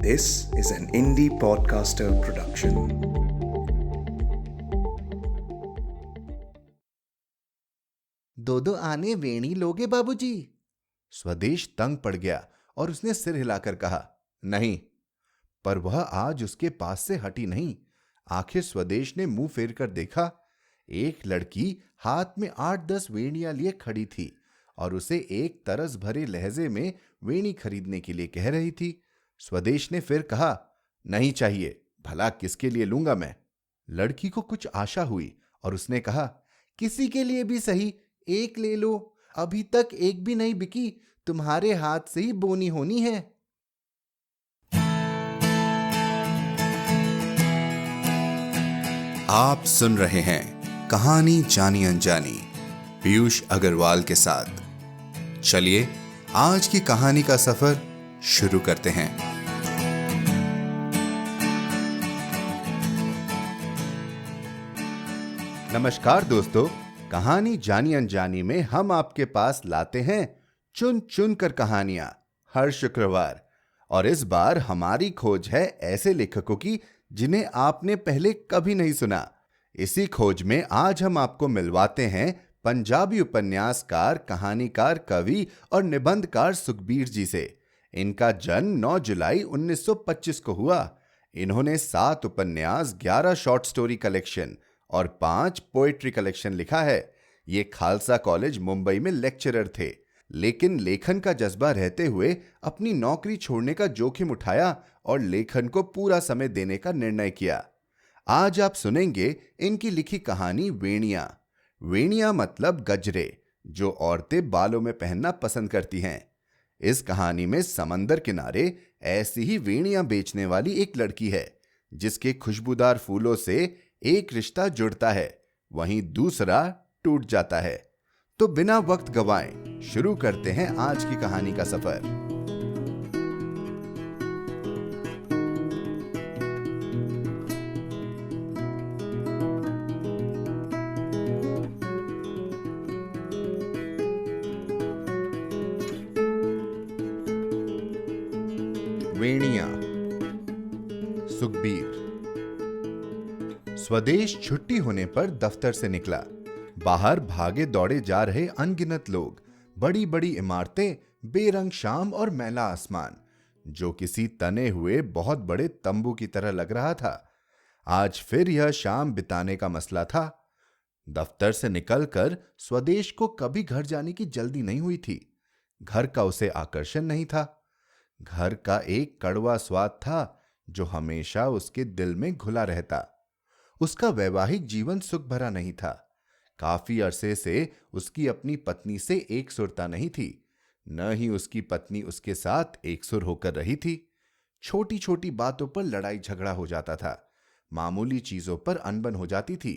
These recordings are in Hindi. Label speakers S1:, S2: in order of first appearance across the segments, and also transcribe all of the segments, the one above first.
S1: This is an indie podcaster production.
S2: दो दो आने वेणी लोगे बाबूजी? स्वदेश तंग पड़ गया और उसने सिर हिलाकर कहा, नहीं। पर वह आज उसके पास से हटी नहीं। आखिर स्वदेश ने मुंह फेर कर देखा। एक लड़की हाथ में 8-10 वेणियां लिए खड़ी थी और उसे एक तरस भरे लहजे में वेणी खरीदने के लिए कह रही थी। स्वदेश ने फिर कहा, नहीं चाहिए, भला किसके लिए लूंगा मैं। लड़की को कुछ आशा हुई और उसने कहा, किसी के लिए भी सही, एक ले लो, अभी तक एक भी नहीं बिकी, तुम्हारे हाथ से ही बोनी होनी है।
S3: आप सुन रहे हैं कहानी जानी अनजानी पीयूष अग्रवाल के साथ। चलिए आज की कहानी का सफर शुरू करते हैं।
S2: नमस्कार दोस्तों, कहानी जानी अनजानी में हम आपके पास लाते हैं चुन चुन कर कहानियां हर शुक्रवार। और इस बार हमारी खोज है ऐसे लेखकों की जिन्हें आपने पहले कभी नहीं सुना। इसी खोज में आज हम आपको मिलवाते हैं पंजाबी उपन्यासकार, कहानीकार, कवि और निबंधकार सुखबीर जी से। इनका जन्म 9 जुलाई 1925 को हुआ। इन्होंने 7 उपन्यास, 11 शॉर्ट स्टोरी कलेक्शन और 5 पोएट्री कलेक्शन लिखा है। ये खालसा कॉलेज मुंबई में लेक्चरर थे, लेकिन लेखन का जज्बा रहते हुए अपनी नौकरी छोड़ने का जोखिम उठाया और लेखन को पूरा समय देने का निर्णय किया। आज आप सुनेंगे इनकी लिखी कहानी वेणियां। वेणियां मतलब गजरे, जो औरतें बालों में पहनना पसंद करती हैं। इस कहानी में समंदर किनारे ऐसी ही वेणियां बेचने वाली एक लड़की है, जिसके खुशबूदार फूलों से एक रिश्ता जुड़ता है, वहीं दूसरा टूट जाता है। तो बिना वक्त गवाएं शुरू करते हैं आज की कहानी का सफर। वेणियां, सुखबीर। स्वदेश छुट्टी होने पर दफ्तर से निकला। बाहर भागे दौड़े जा रहे अनगिनत लोग, बड़ी बड़ी इमारतें, बेरंग शाम और मैला आसमान, जो किसी तने हुए बहुत बड़े तंबू की तरह लग रहा था। आज फिर यह शाम बिताने का मसला था। दफ्तर से निकलकर स्वदेश को कभी घर जाने की जल्दी नहीं हुई थी। घर का उसे आकर्षण नहीं था। घर का एक कड़वा स्वाद था जो हमेशा उसके दिल में घुला रहता। उसका वैवाहिक जीवन सुख भरा नहीं था। काफी अरसे से उसकी अपनी पत्नी से एक सुरता नहीं थी, न ही उसकी पत्नी उसके साथ एक सुर होकर रही थी। छोटी छोटी बातों पर लड़ाई झगड़ा हो जाता था, मामूली चीजों पर अनबन हो जाती थी,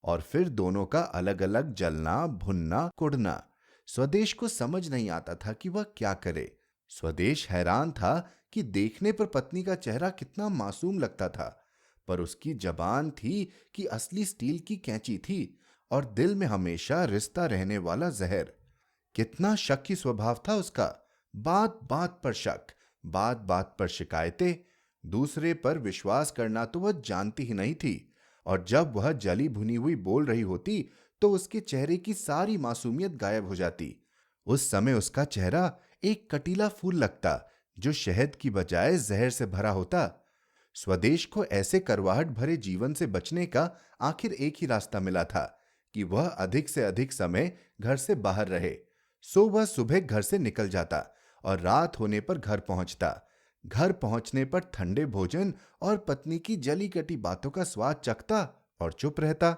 S2: और फिर दोनों का अलग अलग जलना, भुनना, कुढ़ना। स्वदेश को समझ नहीं आता था कि वह क्या करे। स्वदेश हैरान था कि देखने पर पत्नी का चेहरा कितना मासूम लगता था, पर उसकी जबान थी कि असली स्टील की कैंची थी, और दिल में हमेशा रिश्ता रहने वाला जहर। कितना शक्की स्वभाव था उसका। बात बात पर शक, बात बात पर शिकायतें। दूसरे पर विश्वास करना तो वह जानती ही नहीं थी, और जब वह जली भुनी हुई बोल रही होती तो उसके चेहरे की सारी मासूमियत गायब हो जाती। उस समय उसका चेहरा एक कटीला फूल लगता जो शहद की बजाय जहर से भरा होता। स्वदेश को ऐसे करवाहट भरे जीवन से बचने का आखिर एक ही रास्ता मिला था कि वह अधिक से अधिक समय घर से बाहर रहे। सो वह सुबह घर से निकल जाता और रात होने पर घर पहुंचता। घर पहुंचने पर ठंडे भोजन और पत्नी की जली कटी बातों का स्वाद चखता और चुप रहता।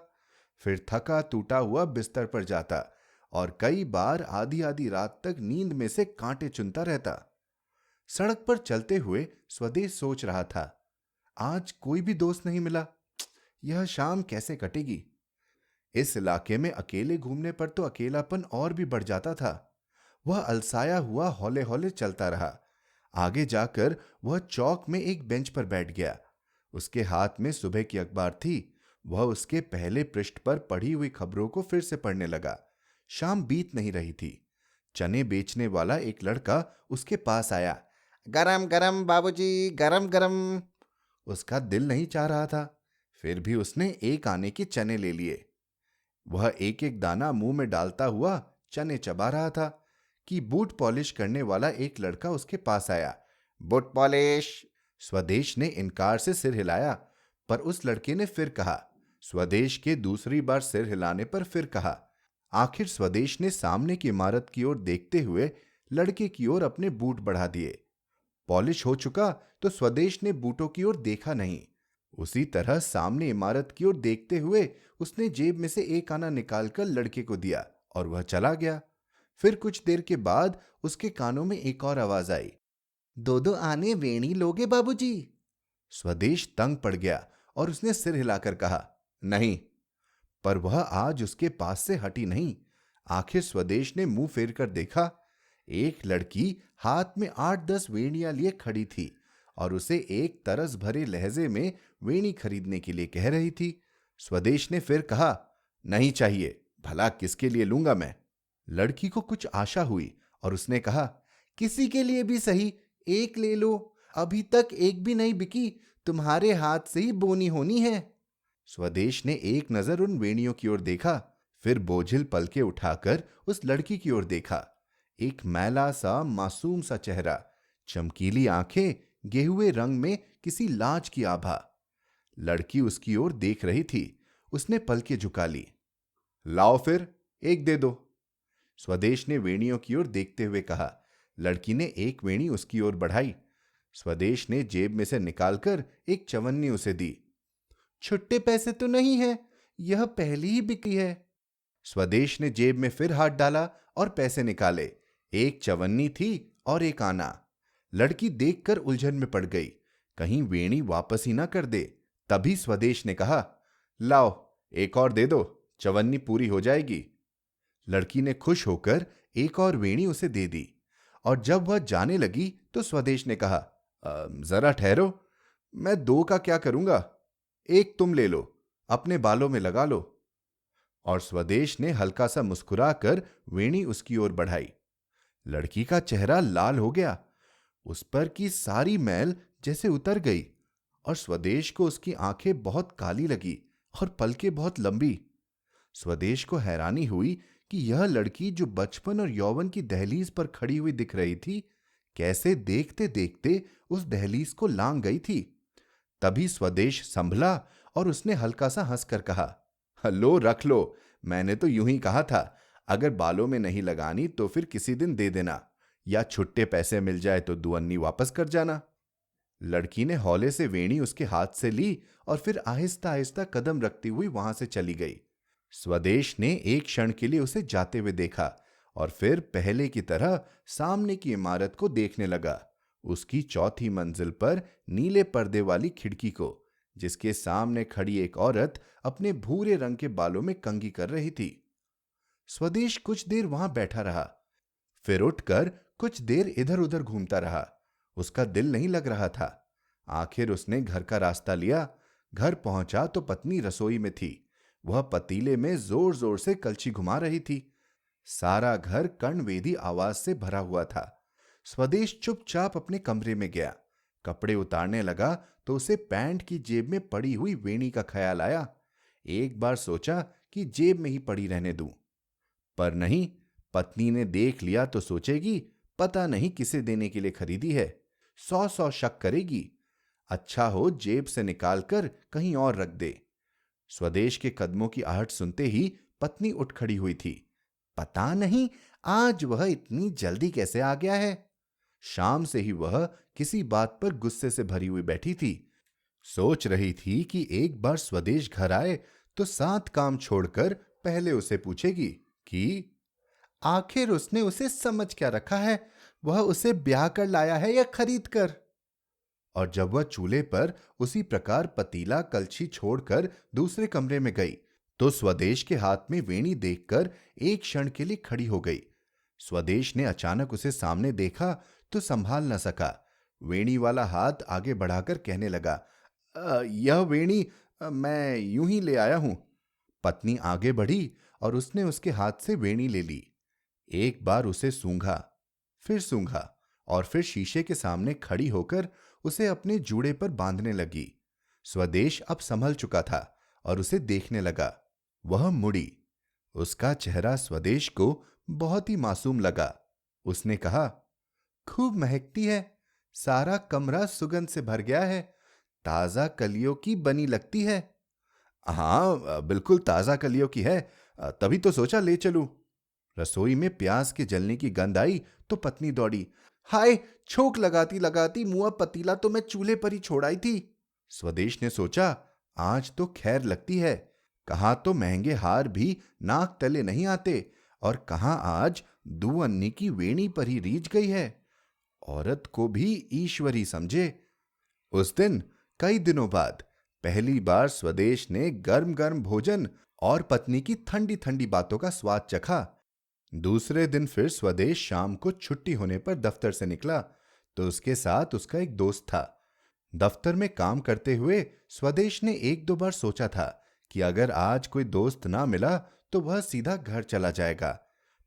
S2: फिर थका टूटा हुआ बिस्तर पर जाता और कई बार आधी आधी रात तक नींद में से कांटे चुनता रहता। सड़क पर चलते हुए स्वदेश सोच रहा था, आज कोई भी दोस्त नहीं मिला, यह शाम कैसे कटेगी। इस इलाके में अकेले घूमने पर तो अकेलापन और भी बढ़ जाता था। वह अलसाया हुआ हौले हौले चलता रहा। आगे जाकर वह चौक में एक बेंच पर बैठ गया। उसके हाथ में सुबह की अखबार थी। वह उसके पहले पृष्ठ पर पढ़ी हुई खबरों को फिर से पढ़ने लगा। शाम बीत नहीं रही थी। चने बेचने वाला एक लड़का उसके पास आया। गरम गरम बाबूजी, गरम गरम। उसका दिल नहीं चाह रहा था, फिर भी उसने एक आने के चने ले लिए। वह एक एक दाना मुंह में डालता हुआ चने चबा रहा था कि बूट पॉलिश करने वाला एक लड़का उसके पास आया। Boot polish. स्वदेश ने इनकार से सिर हिलाया, पर उस लड़के ने फिर कहा। स्वदेश के दूसरी बार सिर हिलाने पर फिर कहा। आखिर स्वदेश ने सामने की इमारत की ओर देखते हुए लड़के की ओर अपने बूट बढ़ा दिए। पॉलिश हो चुका तो स्वदेश ने बूटों की ओर देखा नहीं। उसी तरह सामने इमारत की ओर देखते हुए उसने जेब में से एक आना निकालकर लड़के को दिया और वह चला गया। फिर कुछ देर के बाद उसके कानों में एक और आवाज आई। दो दो आने वेणी लोगे बाबूजी? स्वदेश तंग पड़ गया और उसने सिर हिलाकर कहा, नहीं। पर वह आज उसके पास से हटी नहीं। आखिर स्वदेश ने मुंह फेर कर देखा। एक लड़की हाथ में 8-10 वेणियां लिए खड़ी थी और उसे एक तरस भरे लहजे में वेणी खरीदने के लिए कह रही थी। स्वदेश ने फिर कहा, नहीं चाहिए, भला किसके लिए लूंगा मैं। लड़की को कुछ आशा हुई और उसने कहा, किसी के लिए भी सही, एक ले लो, अभी तक एक भी नहीं बिकी, तुम्हारे हाथ से ही बोनी होनी है। स्वदेश ने एक नजर उन वेणियों की ओर देखा, फिर बोझिल पलके उठाकर उस लड़की की ओर देखा। एक मैला सा मासूम सा चेहरा, चमकीली आंखें, गेहुए रंग में किसी लाज की आभा। लड़की उसकी ओर देख रही थी। उसने पलके झुका ली। लाओ फिर, एक दे दो। स्वदेश ने वेणियों की ओर देखते हुए कहा। लड़की ने एक वेणी उसकी ओर बढ़ाई। स्वदेश ने जेब में से निकालकर एक चवन्नी उसे दी। छुट्टे पैसे तो नहीं है, यह पहली ही बिकी है। स्वदेश ने जेब में फिर हाथ डाला और पैसे निकाले। एक चवन्नी थी और एक आना। लड़की देखकर उलझन में पड़ गई, कहीं वेणी वापस ही ना कर दे। तभी स्वदेश ने कहा, लाओ एक और दे दो, चवन्नी पूरी हो जाएगी। लड़की ने खुश होकर एक और वेणी उसे दे दी और जब वह जाने लगी तो स्वदेश ने कहा, जरा ठहरो, मैं दो का क्या करूंगा, एक तुम ले लो, अपने बालों में लगा लो। और स्वदेश ने हल्का सा मुस्कुराकर वेणी उसकी ओर बढ़ाई। लड़की का चेहरा लाल हो गया, उस पर की सारी मैल जैसे उतर गई और स्वदेश को उसकी आंखें बहुत काली लगी और पलकें बहुत लंबी। स्वदेश को हैरानी हुई कि यह लड़की जो बचपन और यौवन की दहलीज पर खड़ी हुई दिख रही थी, कैसे देखते देखते उस दहलीज को लांघ गई थी। तभी स्वदेश संभला और उसने हल्का सा हंसकर कहा, लो रख लो, मैंने तो यूं ही कहा था, अगर बालों में नहीं लगानी तो फिर किसी दिन दे देना, या छुट्टे पैसे मिल जाए तो दुअन्नी वापस कर जाना। लड़की ने हौले से वेणी उसके हाथ से ली और फिर आहिस्ता आहिस्ता कदम रखती हुई वहां से चली गई। स्वदेश ने एक क्षण के लिए उसे जाते हुए देखा और फिर पहले की तरह सामने की इमारत को देखने लगा, उसकी चौथी मंजिल पर नीले पर्दे वाली खिड़की को, जिसके सामने खड़ी एक औरत अपने भूरे रंग के बालों में कंघी कर रही थी। स्वदेश कुछ देर वहां बैठा रहा, फिर उठकर कुछ देर इधर उधर घूमता रहा। उसका दिल नहीं लग रहा था। आखिर उसने घर का रास्ता लिया। घर पहुंचा तो पत्नी रसोई में थी। वह पतीले में जोर जोर से कलछी घुमा रही थी। सारा घर कर्णवेदी आवाज से भरा हुआ था। स्वदेश चुपचाप अपने कमरे में गया। कपड़े उतारने लगा तो उसे पैंट की जेब में पड़ी हुई वेणी का ख्याल आया। एक बार सोचा कि जेब में ही पड़ी रहने दूं, पर नहीं, पत्नी ने देख लिया तो सोचेगी पता नहीं किसे देने के लिए खरीदी है, 100 शक करेगी। अच्छा हो जेब से निकालकर कहीं और रख दे। स्वदेश के कदमों की आहट सुनते ही पत्नी उठ खड़ी हुई थी। पता नहीं आज वह इतनी जल्दी कैसे आ गया है। शाम से ही वह किसी बात पर गुस्से से भरी हुई बैठी थी। सोच रही थी कि एक बार स्वदेश घर आए तो 7 काम छोड़कर पहले उसे पूछेगी कि आखिर उसने उसे समझ क्या रखा है, वह उसे ब्याह कर लाया है या खरीद कर। और जब वह चूल्हे पर उसी प्रकार पतीला कलछी छोड़कर दूसरे कमरे में गई तो स्वदेश के हाथ में वेणी देखकर एक क्षण के लिए खड़ी हो गई। स्वदेश ने अचानक उसे सामने देखा तो संभाल न सका। वेणी वाला हाथ आगे बढ़ाकर कहने लगा, यह वेणी मैं यूं ही ले आया हूं। पत्नी आगे बढ़ी और उसने उसके हाथ से वेणी ले ली। एक बार उसे सूंघा, फिर सूंघा और फिर शीशे के सामने खड़ी होकर उसे अपने जूड़े पर बांधने लगी। स्वदेश अब संभल चुका था और उसे देखने लगा। वह मुड़ी। उसका चेहरा स्वदेश को बहुत ही मासूम लगा। उसने कहा, खूब महकती है, सारा कमरा सुगंध से भर गया है, ताजा कलियों की बनी लगती है। हाँ, बिल्कुल ताजा कलियों की है, तभी तो सोचा ले चलूं। रसोई में प्याज के जलने की गंध आई तो पत्नी दौड़ी। हाय, छोक लगाती लगाती मुआ पतीला तो मैं चूल्हे पर ही छोड़ आई थी। स्वदेश ने सोचा, आज तो खैर लगती है। कहाँ तो महंगे हार भी नाक तले नहीं आते और कहाँ आज दुअन्नी की वेणी पर ही रीझ गई है। औरत को भी ईश्वरी समझे। उस दिन कई दिनों बाद पहली बार स्वदेश ने गर्म गर्म भोजन और पत्नी की ठंडी ठंडी बातों का स्वाद चखा। दूसरे दिन फिर स्वदेश शाम को छुट्टी होने पर दफ्तर से निकला तो उसके साथ उसका एक दोस्त था। दफ्तर में काम करते हुए स्वदेश ने एक दो बार सोचा था कि अगर आज कोई दोस्त ना मिला तो वह सीधा घर चला जाएगा,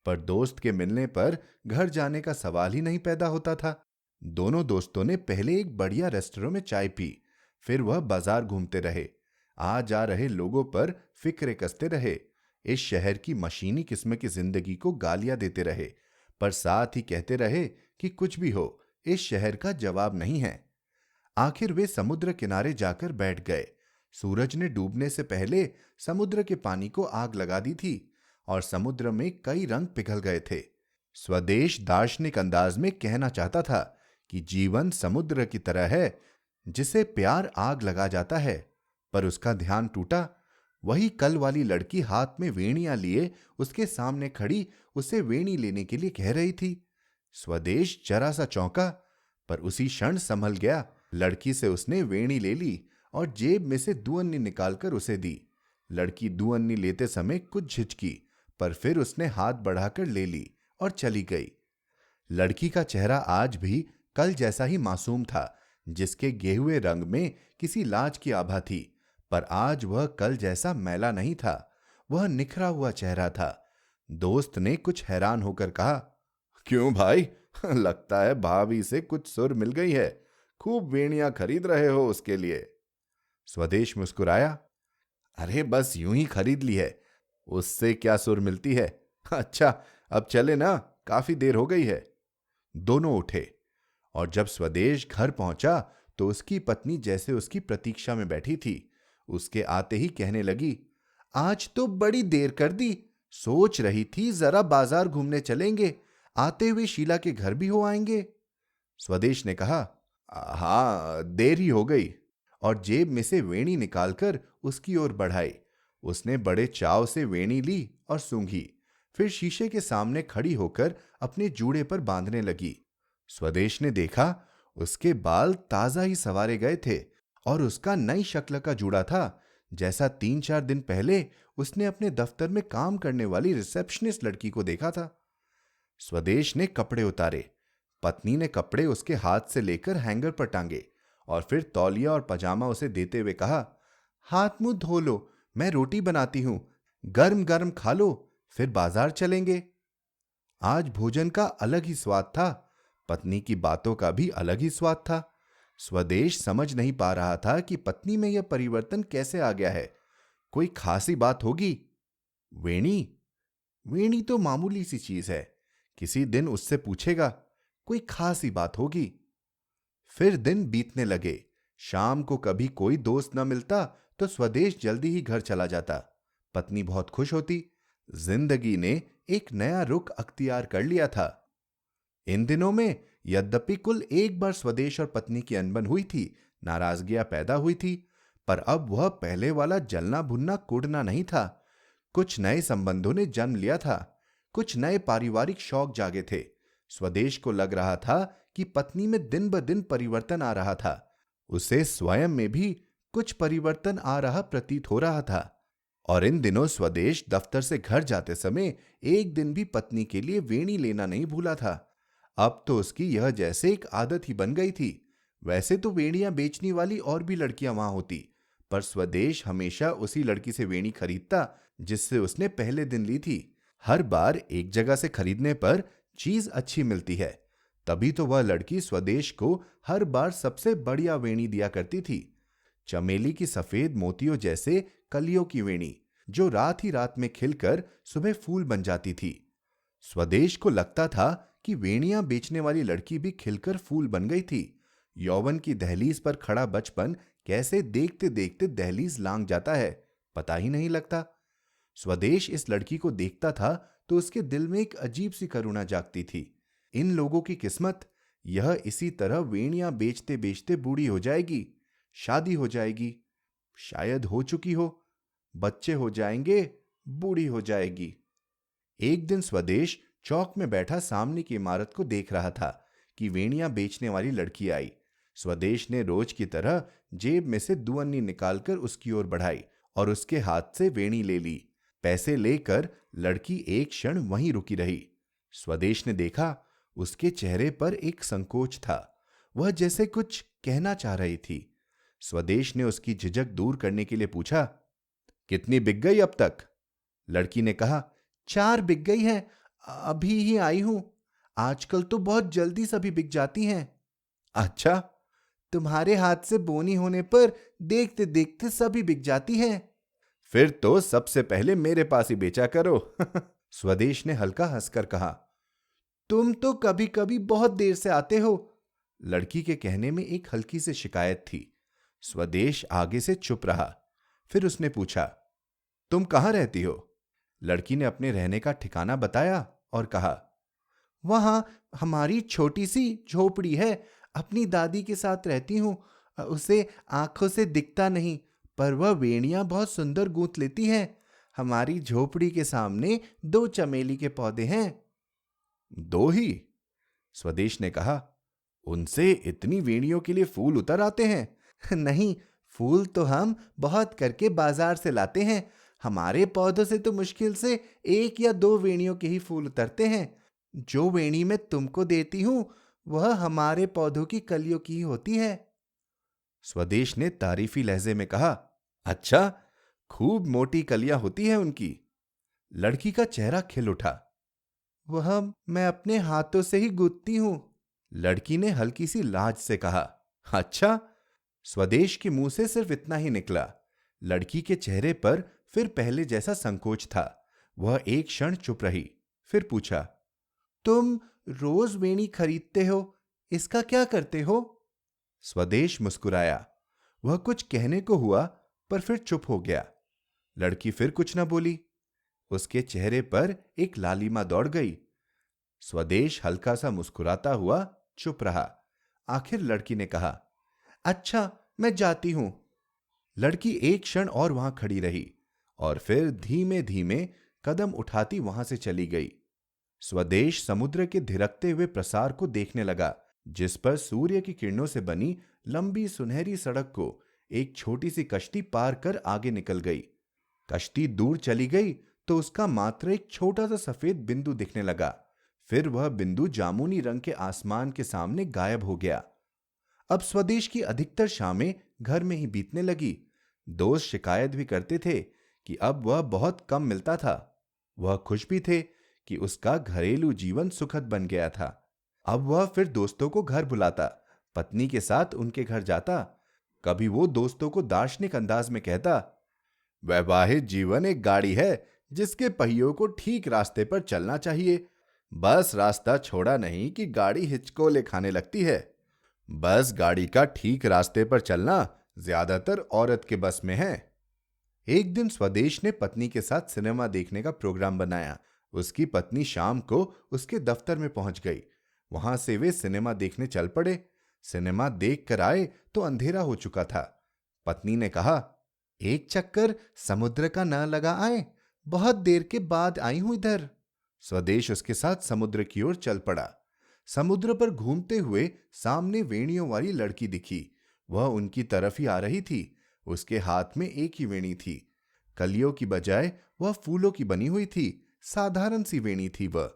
S2: पर दोस्त के मिलने पर घर जाने का सवाल ही नहीं पैदा होता था। दोनों दोस्तों ने पहले एक बढ़िया रेस्टोरेंट में चाय पी, फिर वह बाजार घूमते रहे, आ जा रहे लोगों पर फिक्रे कसते रहे, इस शहर की मशीनी किस्म की जिंदगी को गालियां देते रहे, पर साथ ही कहते रहे कि कुछ भी हो इस शहर का जवाब नहीं है। आखिर वे समुद्र किनारे जाकर बैठ गए। सूरज ने डूबने से पहले समुद्र के पानी को आग लगा दी थी और समुद्र में कई रंग पिघल गए थे। स्वदेश दार्शनिक अंदाज में कहना चाहता था कि जीवन समुद्र की तरह है जिसे प्यार आग लगा जाता है, पर उसका ध्यान टूटा। वही कल वाली लड़की हाथ में वेणियां लिए उसके सामने खड़ी उसे वेणी लेने के लिए कह रही थी। स्वदेश जरा सा चौंका, पर उसी क्षण संभल गया। लड़की से उसने वेणी ले ली और जेब में से दुअन्नी निकालकर उसे दी। लड़की दुअन्नी लेते समय कुछ झिझकी, पर फिर उसने हाथ बढ़ाकर ले ली और चली गई। लड़की का चेहरा आज भी कल जैसा ही मासूम था, जिसके गेहुए रंग में किसी लाज की आभा थी, पर आज वह कल जैसा मैला नहीं था, वह निखरा हुआ चेहरा था। दोस्त ने कुछ हैरान होकर कहा, क्यों भाई, लगता है भाभी से कुछ सुर मिल गई है, खूब वेणियां खरीद रहे हो उसके लिए। स्वदेश मुस्कुराया, अरे बस यूं ही खरीद ली है, उससे क्या सुर मिलती है। अच्छा, अब चले ना, काफी देर हो गई है। दोनों उठे और जब स्वदेश घर पहुंचा तो उसकी पत्नी जैसे उसकी प्रतीक्षा में बैठी थी। उसके आते ही कहने लगी, आज तो बड़ी देर कर दी, सोच रही थी जरा बाजार घूमने चलेंगे, आते हुए शीला के घर भी हो आएंगे। स्वदेश ने कहा, हाँ देर ही हो गई, और जेब में से वेणी निकालकर उसकी ओर बढ़ाई। उसने बड़े चाव से वेणी ली और सूंघी, फिर शीशे के सामने खड़ी होकर अपने जूड़े पर बांधने लगी। स्वदेश ने देखा उसके बाल ताजा ही संवारे गए थे और उसका नई शक्ल का जूड़ा था, जैसा 3-4 दिन पहले उसने अपने दफ्तर में काम करने वाली रिसेप्शनिस्ट लड़की को देखा था। स्वदेश ने कपड़े उतारे। पत्नी ने कपड़े उसके हाथ से लेकर हैंगर पर टांगे और फिर तौलिया और पजामा उसे देते हुए कहा, हाथ मुंह धो लो, मैं रोटी बनाती हूं, गर्म गर्म खा लो, फिर बाजार चलेंगे। आज भोजन का अलग ही स्वाद था, पत्नी की बातों का भी अलग ही स्वाद था। स्वदेश समझ नहीं पा रहा था कि पत्नी में यह परिवर्तन कैसे आ गया है। कोई खासी बात होगी। वेणी वेणी तो मामूली सी चीज है, किसी दिन उससे पूछेगा, कोई खासी बात होगी। फिर दिन बीतने लगे। शाम को कभी कोई दोस्त न मिलता तो स्वदेश जल्दी ही घर चला जाता। पत्नी बहुत खुश होती। जिंदगी ने एक नया रुख अख्तियार कर लिया था। इन दिनों में यद्यपि कुल एक बार स्वदेश और पत्नी की अनबन हुई थी, नाराजगियां पैदा हुई थी, पर अब वह पहले वाला जलना भुनना कुड़ना नहीं था। कुछ नए संबंधों ने जन्म लिया था, कुछ नए पारिवारिक शौक जागे थे। स्वदेश को लग रहा था कि पत्नी में दिन ब दिन परिवर्तन आ रहा था। उसे स्वयं में भी कुछ परिवर्तन आ रहा प्रतीत हो रहा था। और इन दिनों स्वदेश दफ्तर से घर जाते समय एक दिन भी पत्नी के लिए वेणी लेना नहीं भूला था। अब तो उसकी यह जैसे एक आदत ही बन गई थी। वैसे तो वेणियां बेचने वाली और भी लड़कियां वहां होती, पर स्वदेश हमेशा उसी लड़की से वेणी खरीदता जिससे उसने पहले दिन ली थी। हर बार एक जगह से खरीदने पर चीज अच्छी मिलती है, तभी तो वह लड़की स्वदेश को हर बार सबसे बढ़िया वेणी दिया करती थी, चमेली की सफेद मोतियों जैसे कलियों की वेणी, जो रात ही रात में खिलकर सुबह फूल बन जाती थी। स्वदेश को लगता था कि वेणियां बेचने वाली लड़की भी खिलकर फूल बन गई थी। यौवन की दहलीज पर खड़ा बचपन कैसे देखते देखते दहलीज लांघ जाता है, पता ही नहीं लगता। स्वदेश इस लड़की को देखता था तो उसके दिल में एक अजीब सी करुणा जागती थी। इन लोगों की किस्मत, यह इसी तरह वेणियां बेचते बेचते बूढ़ी हो जाएगी, शादी हो जाएगी, शायद हो चुकी हो, बच्चे हो जाएंगे, बूढ़ी हो जाएगी। एक दिन स्वदेश चौक में बैठा सामने की इमारत को देख रहा था कि वेणियां बेचने वाली लड़की आई। स्वदेश ने रोज की तरह जेब में से दुअन्नी निकालकर उसकी ओर बढ़ाई और उसके हाथ से वेणी ले ली। पैसे लेकर लड़की एक क्षण वहीं रुकी रही। स्वदेश ने देखा, उसके चेहरे पर एक संकोच था, वह जैसे कुछ कहना चाह रही थी। स्वदेश ने उसकी झिझक दूर करने के लिए पूछा, कितनी बिक गई अब तक? लड़की ने कहा, 4 बिक गई हैं, अभी ही आई हूं। आजकल तो बहुत जल्दी सभी बिक जाती हैं। अच्छा, तुम्हारे हाथ से बोनी होने पर देखते देखते सभी बिक जाती हैं। फिर तो सबसे पहले मेरे पास ही बेचा करो। स्वदेश ने हल्का हंसकर कहा, तुम तो कभी कभी बहुत देर से आते हो। लड़की के कहने में एक हल्की सी शिकायत थी। स्वदेश आगे से चुप रहा। फिर उसने पूछा, तुम कहां रहती हो? लड़की ने अपने रहने का ठिकाना बताया और कहा, वहां हमारी छोटी सी झोपड़ी है, अपनी दादी के साथ रहती हूं। उसे आंखों से दिखता नहीं, पर वह वेणियां बहुत सुंदर गूंथ लेती है। हमारी झोपड़ी के सामने 2 चमेली के पौधे हैं। 2 ही? स्वदेश ने कहा, उनसे इतनी वेणियों के लिए फूल उतर आते हैं? नहीं, फूल तो हम बहुत करके बाजार से लाते हैं। हमारे पौधों से तो मुश्किल से 1 या 2 वेणियों के ही फूल उतरते हैं। जो वेणी मैं तुमको देती हूं वह हमारे पौधों की कलियों की होती है। स्वदेश ने तारीफी लहजे में कहा, अच्छा, खूब मोटी कलियां होती हैं उनकी। लड़की का चेहरा खिल उठा। वह मैं अपने हाथों से ही गूंथती हूं। लड़की ने हल्की सी लाज से कहा, अच्छा? स्वदेश के मुंह से सिर्फ इतना ही निकला। लड़की के चेहरे पर फिर पहले जैसा संकोच था। वह एक क्षण चुप रही, फिर पूछा, तुम रोज वेणी खरीदते हो, इसका क्या करते हो? स्वदेश मुस्कुराया। वह कुछ कहने को हुआ पर फिर चुप हो गया। लड़की फिर कुछ न बोली। उसके चेहरे पर एक लालिमा दौड़ गई। स्वदेश हल्का सा मुस्कुराता हुआ चुप रहा। आखिर लड़की ने कहा, अच्छा, मैं जाती हूं। लड़की एक क्षण और वहां खड़ी रही और फिर धीमे धीमे कदम उठाती वहां से चली गई। स्वदेश समुद्र के धिरकते हुए प्रसार को देखने लगा, जिस पर सूर्य की किरणों से बनी लंबी सुनहरी सड़क को एक छोटी सी कश्ती पार कर आगे निकल गई। कश्ती दूर चली गई तो उसका मात्र एक छोटा सा सफेद बिंदु दिखने लगा। फिर वह बिंदु जामुनी रंग के आसमान के सामने गायब हो गया। अब स्वदेश की अधिकतर शामें घर में ही बीतने लगी। दोस्त शिकायत भी करते थे कि अब वह बहुत कम मिलता था। वह खुश भी थे कि उसका घरेलू जीवन सुखद बन गया था। अब वह फिर दोस्तों को घर बुलाता, पत्नी के साथ उनके घर जाता। कभी वो दोस्तों को दार्शनिक अंदाज में कहता, वैवाहिक जीवन एक गाड़ी है जिसके पहियों को ठीक रास्ते पर चलना चाहिए। बस रास्ता छोड़ा नहीं कि गाड़ी हिचकोले खाने लगती है। बस गाड़ी का ठीक रास्ते पर चलना ज्यादातर औरत के बस में है। एक दिन स्वदेश ने पत्नी के साथ सिनेमा देखने का प्रोग्राम बनाया। उसकी पत्नी शाम को उसके दफ्तर में पहुंच गई। वहां से वे सिनेमा देखने चल पड़े। सिनेमा देख कर आए तो अंधेरा हो चुका था। पत्नी ने कहा, एक चक्कर समुद्र का न लगा आए, बहुत देर के बाद आई हूं इधर। स्वदेश उसके साथ समुद्र की ओर चल पड़ा। समुद्र पर घूमते हुए सामने वेणियों वाली लड़की दिखी। वह उनकी तरफ ही आ रही थी। उसके हाथ में एक ही वेणी थी। कलियों की बजाय वह फूलों की बनी हुई थी। साधारण सी वेणी थी वह।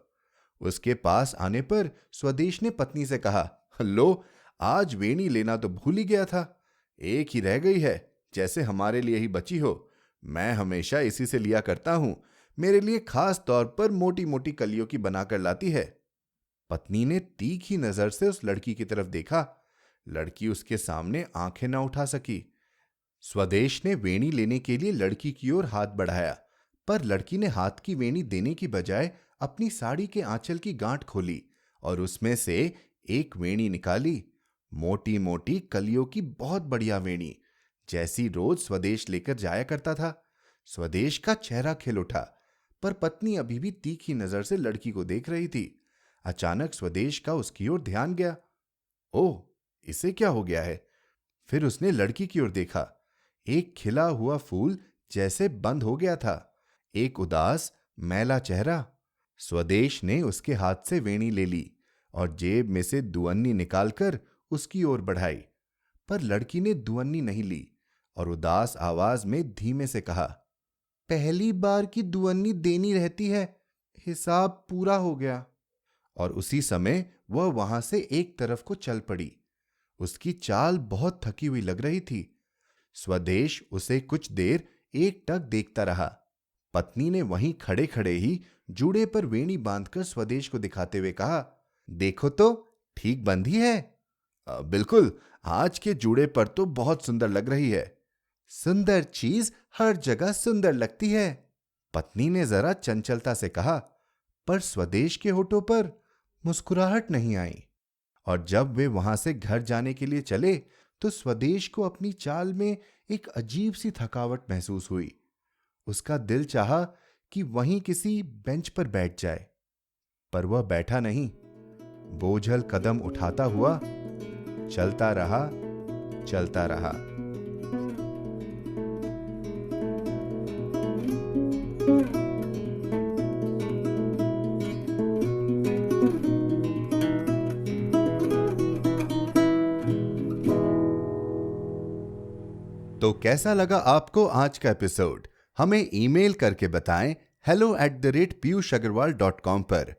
S2: उसके पास आने पर स्वदेश ने पत्नी से कहा, लो, आज वेणी लेना तो भूल ही गया था। एक ही रह गई है, जैसे हमारे लिए ही बची हो। मैं हमेशा इसी से लिया करता हूं। मेरे लिए खास तौर पर मोटी मोटी कलियों की बनाकर लाती है। पत्नी ने तीखी नजर से उस लड़की की तरफ देखा। लड़की उसके सामने आंखें न उठा सकी। स्वदेश ने वेणी लेने के लिए लड़की की ओर हाथ बढ़ाया, पर लड़की ने हाथ की वेणी देने की बजाय अपनी साड़ी के आंचल की गांठ खोली और उसमें से एक वेणी निकाली। मोटी मोटी कलियों की बहुत बढ़िया वेणी, जैसी रोज स्वदेश लेकर जाया करता था। स्वदेश का चेहरा खिल उठा, पर पत्नी अभी भी तीखी नजर से लड़की को देख रही थी। अचानक स्वदेश का उसकी ओर ध्यान गया। ओह, इसे क्या हो गया है? फिर उसने लड़की की ओर देखा। एक खिला हुआ फूल जैसे बंद हो गया था, एक उदास मैला चेहरा। स्वदेश ने उसके हाथ से वेणी ले ली और जेब में से दुअन्नी निकालकर उसकी ओर बढ़ाई, पर लड़की ने दुअन्नी नहीं ली और उदास आवाज में धीमे से कहा, पहली बार की दुअन्नी देनी रहती है, हिसाब पूरा हो गया। और उसी समय वह वहां से एक तरफ को चल पड़ी। उसकी चाल बहुत थकी हुई लग रही थी। स्वदेश उसे कुछ देर एकटक देखता रहा। पत्नी ने वहीं खड़े खड़े ही जूड़े पर वेणी बांधकर स्वदेश को दिखाते हुए कहा, देखो तो ठीक बंधी है। बिल्कुल, आज के जूड़े पर तो बहुत सुंदर लग रही है। सुंदर चीज हर जगह सुंदर लगती है, पत्नी ने जरा चंचलता से कहा, पर स्वदेश के होठों पर मुस्कुराहट नहीं आई। और जब वे वहां से घर जाने के लिए चले तो स्वदेश को अपनी चाल में एक अजीब सी थकावट महसूस हुई। उसका दिल चाहा कि वहीं किसी बेंच पर बैठ जाए, पर वह बैठा नहीं। बोझल कदम उठाता हुआ चलता रहा, चलता रहा। तो कैसा लगा आपको आज का एपिसोड? हमें ईमेल करके बताएं hello@piyushagarwal.com पर।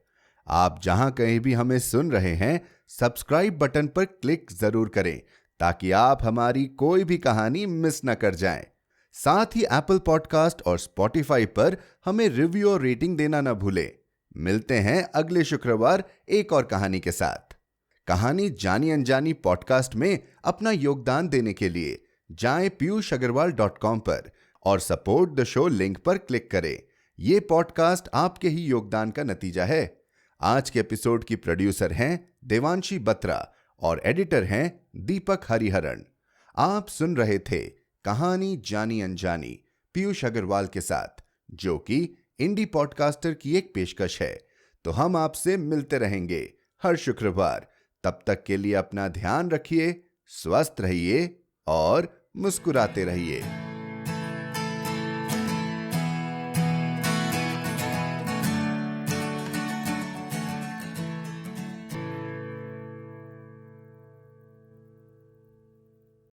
S2: आप जहां कहीं भी हमें सुन रहे हैं, सब्सक्राइब बटन पर क्लिक जरूर करें ताकि आप हमारी कोई भी कहानी मिस न कर जाएं। साथ ही एप्पल पॉडकास्ट और स्पॉटिफाई पर हमें रिव्यू और रेटिंग देना न भूलें। मिलते हैं अगले शुक्रवार एक और कहानी के साथ। कहानी जानी अनजानी पॉडकास्ट में अपना योगदान देने के लिए जाएं piyushagarwal.com पर और सपोर्ट द शो लिंक पर क्लिक करें। ये पॉडकास्ट आपके ही योगदान का नतीजा है। आज के एपिसोड की प्रोड्यूसर हैं देवांशी बत्रा और एडिटर हैं दीपक हरिहरन। आप सुन रहे थे कहानी जानी अनजानी पीयूष अग्रवाल के साथ, जो कि इंडी पॉडकास्टर की एक पेशकश है। तो हम आपसे मिलते रहेंगे हर शुक्रवार। तब तक के लिए अपना ध्यान रखिए, स्वस्थ रहिए और मुस्कुराते रहिए।